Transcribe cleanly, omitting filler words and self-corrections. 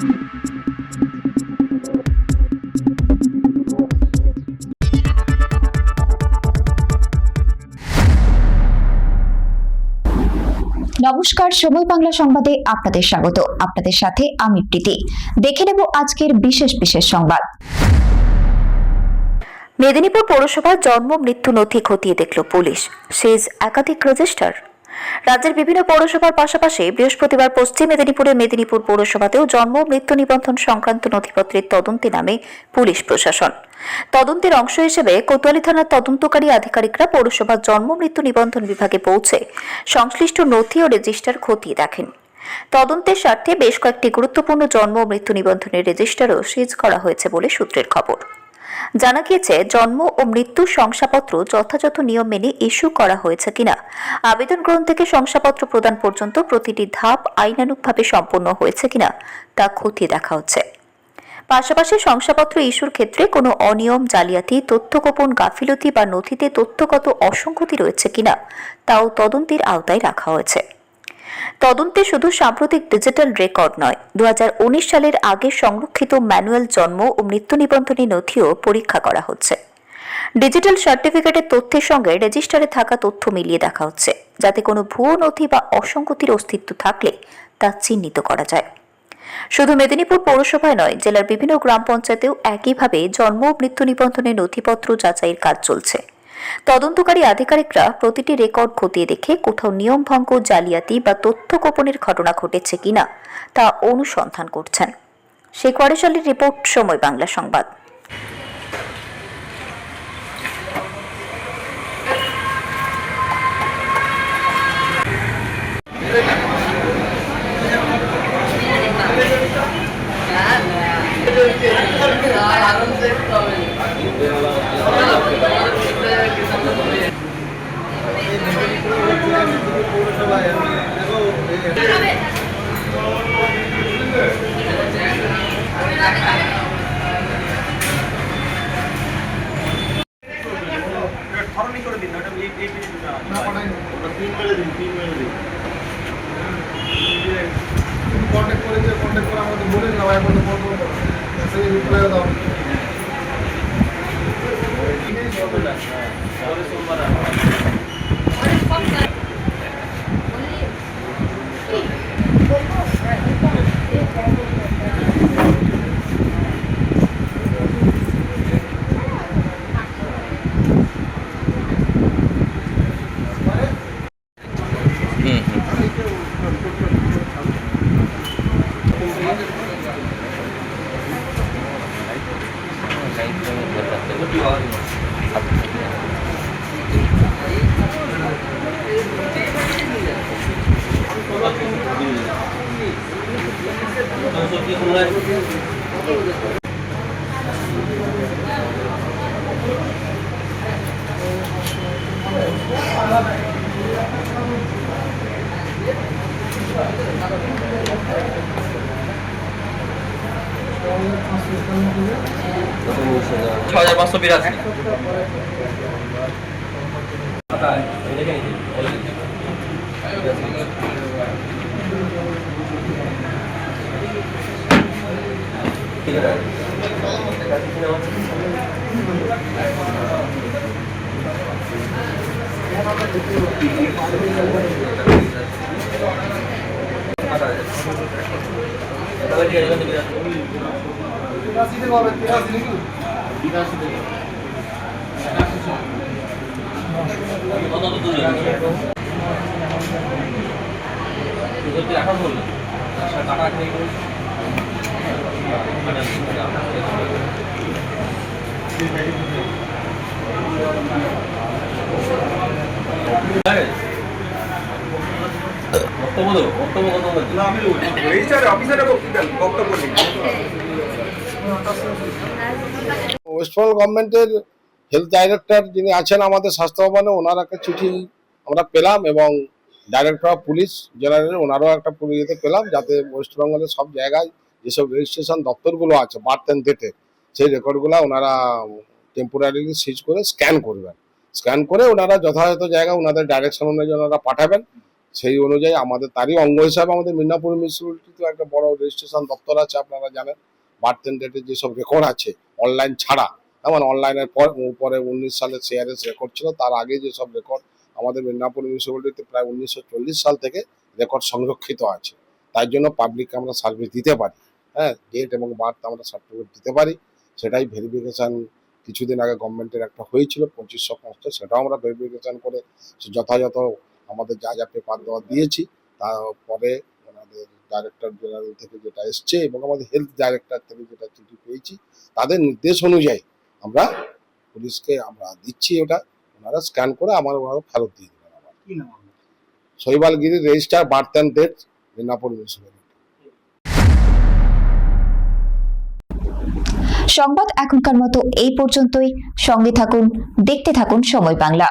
নমস্কার, সময় বাংলা সংবাদে আপনাদের স্বাগত। আপনাদের সাথে আমি প্রীতি। দেখে নেব আজকের বিশেষ বিশেষ সংবাদ। মেদিনীপুর পৌরসভার জন্ম মৃত্যু নথি খতিয়ে দেখল পুলিশ। সিজ একাধিক রেজিস্টার। রাজ্যের বিভিন্ন পৌরসভার পাশাপাশি বৃহস্পতিবার পশ্চিম মেদিনীপুরের মেদিনীপুর পৌরসভাতেও জন্ম মৃত্যু নিবন্ধন সংক্রান্ত নথিপত্রের তদন্তে নামে পুলিশ প্রশাসন। তদন্তের অংশ হিসেবে কোতোয়ালি থানার তদন্তকারী আধিকারিকরা পৌরসভার জন্ম মৃত্যু নিবন্ধন বিভাগে পৌঁছে সংশ্লিষ্ট নথি ও রেজিস্টার খতিয়ে দেখেন। তদন্তের স্বার্থে বেশ কয়েকটি গুরুত্বপূর্ণ জন্ম মৃত্যু নিবন্ধনের রেজিস্টারও সিজ করা হয়েছে বলে সূত্রের খবর। জানা গিয়েছে, জন্ম ও মৃত্যু শংসাপত্র যথাযথ নিয়ম মেনে ইস্যু করা হয়েছে কিনা, আবেদন গ্রহণ থেকে শংসাপত্র প্রদান পর্যন্ত প্রতিটি ধাপ আইনানুগভাবে সম্পন্ন হয়েছে কিনা তা খতিয়ে দেখা হচ্ছে। পাশাপাশি শংসাপত্র ইস্যুর ক্ষেত্রে কোনো অনিয়ম, জালিয়াতি, তথ্য গোপন, গাফিলতি বা নথিতে তথ্যগত অসঙ্গতি রয়েছে কিনা তাও তদন্তের আওতায় রাখা হয়েছে। তদন্তে শুধু সাম্প্রতিক ডিজিটাল রেকর্ড নয়, 2019 সালের আগে সংরক্ষিত ম্যানুয়াল জন্ম ও মৃত্যু নিবন্ধনী নথিও পরীক্ষা করা হচ্ছে। ডিজিটাল সার্টিফিকেটের তথ্যের সঙ্গে রেজিস্টারে থাকা তথ্য মিলিয়ে দেখা হচ্ছে, যাতে কোনো ভুয়ো নথি বা অসঙ্গতির অস্তিত্ব থাকলে তা চিহ্নিত করা যায়। শুধু মেদিনীপুর পৌরসভায় নয়, জেলার বিভিন্ন গ্রাম পঞ্চায়েতেও একইভাবে জন্ম ও মৃত্যু নিবন্ধনের নথিপত্র যাচাইয়ের কাজ চলছে। তদন্তকারী আধিকারিকরা প্রতিটি রেকর্ড খতিয়ে দেখে কোথাও নিয়ম ভঙ্গ, জালিয়াতি বা তথ্য গোপনের ঘটনা ঘটেছে কিনা তা অনুসন্ধান করছেন। শেখ ওয়ারিস আলীর রিপোর্ট, সময় বাংলা সংবাদ। কন্ট্যাক্ট করে আমাদের বলে দিলাম এখন সেই রিপ্লাই দাও। ওয়েস্ট বেঙ্গল গভর্নমেন্টের হেলথ ডাইরেক্টর যিনি আছেন আমাদের স্বাস্থ্য ভবনে, ওনার একটা চিঠি আমরা পেলাম এবং ডাইরেক্টর অফ পুলিশ জেনারেল ওনারও একটা ইয়েতে পেলাম, যাতে ওয়েস্ট বেঙ্গলের সব জায়গায় যেসব রেজিস্ট্রেশন দপ্তরগুলো আছে বার্থ অ্যান্ড ডেটের, সেই রেকর্ডগুলো ওনারা টেম্পোরারিলি সিজ করে স্ক্যান করবেন। স্ক্যান করে ওনারা যথাযথ জায়গায় ওনাদের ডাইরেকশন অনুযায়ী ওনারা পাঠাবেন সেই অনুযায়ী আমাদের তারই অঙ্গ হিসাবে আমাদের মিদনাপুর মিউনিসিপ্যালিটিতে একটা বড় রেজিস্ট্রেশন দপ্তর আছে, আপনারা জানেন। বার্থ এন্ড ডেটের যেসব রেকর্ড আছে অনলাইন ছাড়া, যেমন অনলাইনের উপরে 19 সালে সিআরএস রেকর্ড ছিল, তার আগে যেসব রেকর্ড আমাদের মিদনাপুর মিউনিসিপ্যালিটিতে প্রায় 1940 সাল থেকে রেকর্ড সংরক্ষিত আছে। তাই জন্য পাবলিককে আমরা সার্ভিস দিতে পারি, হ্যাঁ, ডেট এবং বার্থ আমরা সার্টিফিকেট দিতে পারি। সেটাই ভেরিফিকেশন কিছুদিন আগে গভর্নমেন্টের একটা হয়েছিল 2550, সেটাও আমরা ভেরিফিকেশন করে যথাযথ আমাদের যা যা পেপার দেওয়া দিয়েছি। তারপরে আমাদের ডাইরেক্টর জেনারেল থেকে যেটা এসছে এবং আমাদের হেলথ ডাইরেক্টর থেকে যেটা চিঠি পেয়েছি, তাদের নির্দেশ অনুযায়ী আমরা পুলিশকে আমরা দিচ্ছি। ওটা ওনারা স্ক্যান করে ওনারা ফেরত দিয়ে দেবেন। Shaibal Giri, registrar, birth and death, Midnapore municipality. সংবাদ এখনকার মতো এই পর্যন্তই। সঙ্গে থাকুন, দেখতে থাকুন সময় বাংলা।